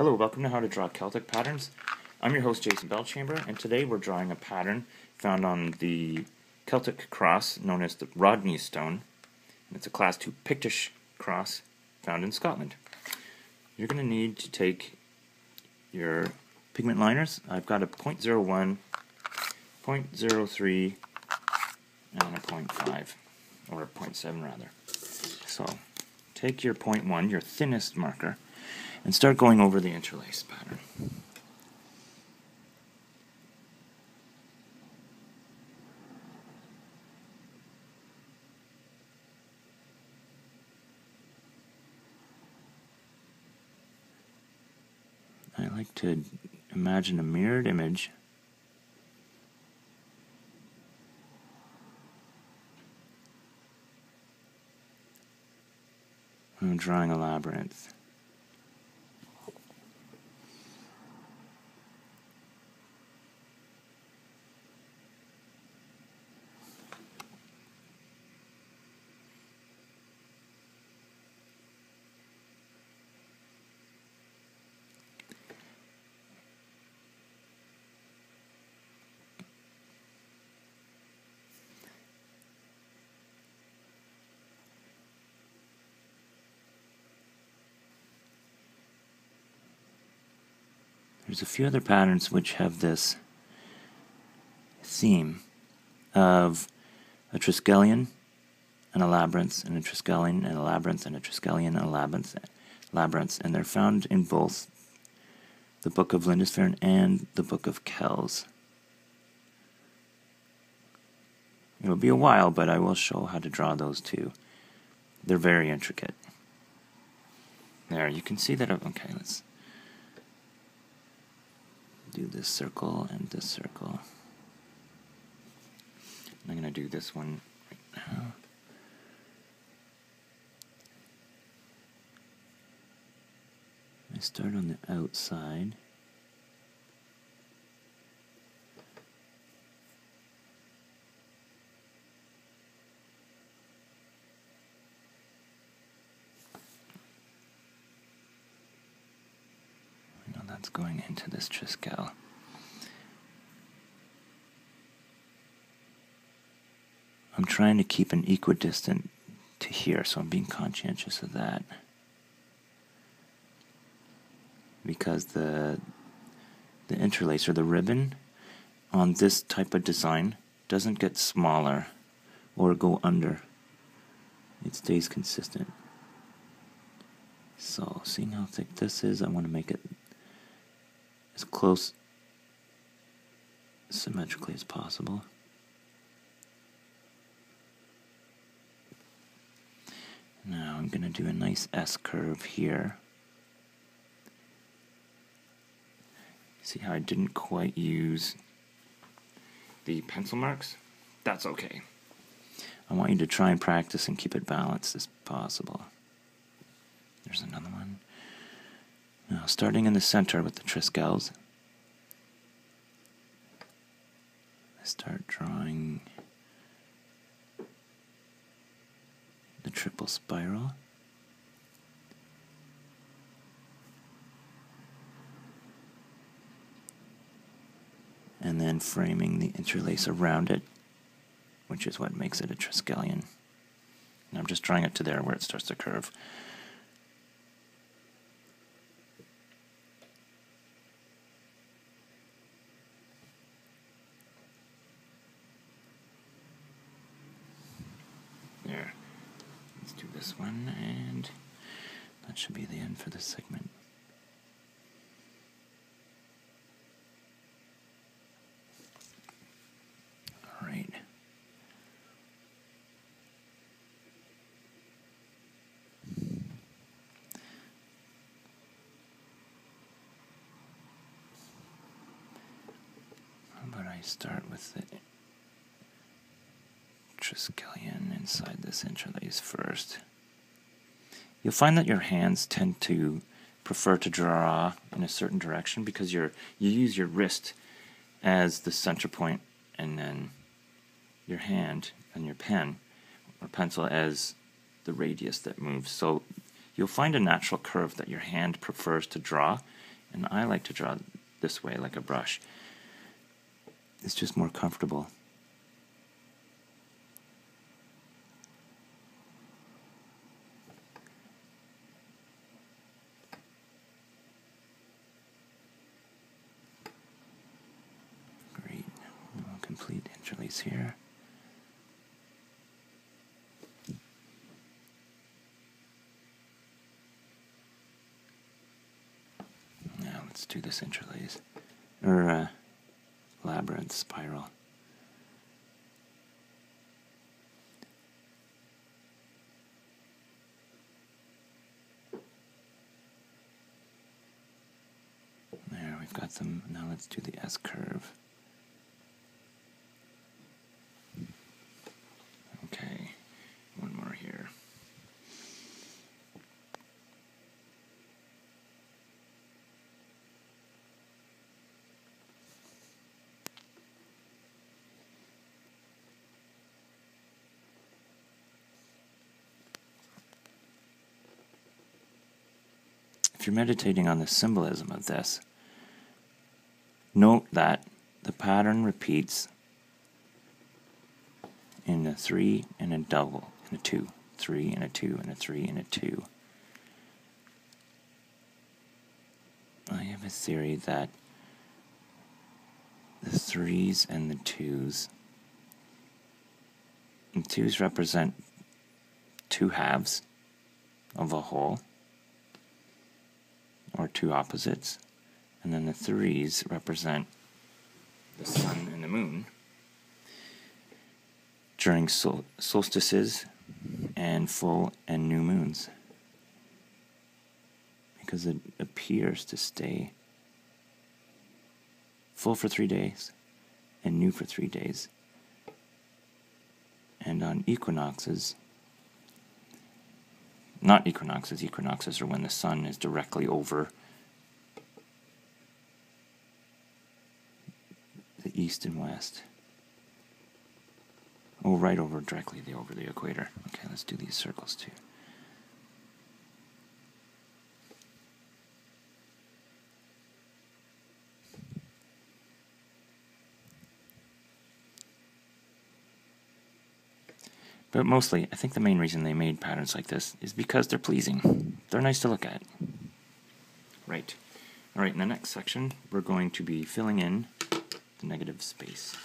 Hello, welcome to How to Draw Celtic Patterns. I'm your host Jason Belchamber, and today we're drawing a pattern found on the Celtic cross known as the Rodney stone. And it's a Class 2 Pictish cross found in Scotland. You're going to need to take your pigment liners. I've got a 0.01, 0.03, and a 0.5, or a 0.7 rather. So take your 0.1, your thinnest marker, and start going over the interlace pattern. I like to imagine a mirrored image when I'm drawing a labyrinth. There's a few other patterns which have this theme of a Triskelion and a labyrinth, and a Triskelion and a labyrinth, and a Triskelion and a labyrinth, and they're found in both the Book of Lindisfarne and the Book of Kells. It'll be a while, but I will show how to draw those two. They're very intricate. There, you can see that. Okay, let's do this circle and this circle. I'm going to do this one right now. I start on the outside. That's going into this Triskele. I'm trying to keep an equidistant to here, so I'm being conscientious of that. Because the interlace, or the ribbon, on this type of design doesn't get smaller or go under. It stays consistent. So, seeing how thick this is, I want to make it as close symmetrically as possible. Now I'm going to do a nice S curve here. See how I didn't quite use the pencil marks? That's okay. I want you to try and practice and keep it balanced as possible. There's another one. Now, starting in the center with the Triskeles, I start drawing the triple spiral. And then framing the interlace around it, which is what makes it a Triskelion. And I'm just drawing it to there where it starts to curve. There. Let's do this one, and that should be the end for this segment. All right. How about I start with the Triskelion inside this interlace first. You'll find that your hands tend to prefer to draw in a certain direction because you use your wrist as the center point, and then your hand and your pen or pencil as the radius that moves. So you'll find a natural curve that your hand prefers to draw And I like to draw this way, like a brush. It's just more comfortable. Great. We'll complete interlace here. Now let's do this interlace, or labyrinth spiral. There, we've got some. Now let's do the S curve. Okay, one more here. If you're meditating on the symbolism of this, note that the pattern repeats in a 3 and a double, and a 2, 3 and a 2 and a 3 and a 2. I have a theory that the 3s and the 2s, and 2s represent 2 halves of a whole, or 2 opposites, and then the 3s represent the sun and the moon during solstices and full and new moons, because it appears to stay full for 3 days and new for 3 days. And on equinoxes, not equinoxes, equinoxes are when the sun is directly over the east and west. Oh, right over directly over the equator. Okay, let's do these circles too. But mostly, I think the main reason they made patterns like this is because they're pleasing. They're nice to look at. Right. Alright, in the next section, we're going to be filling in the negative space.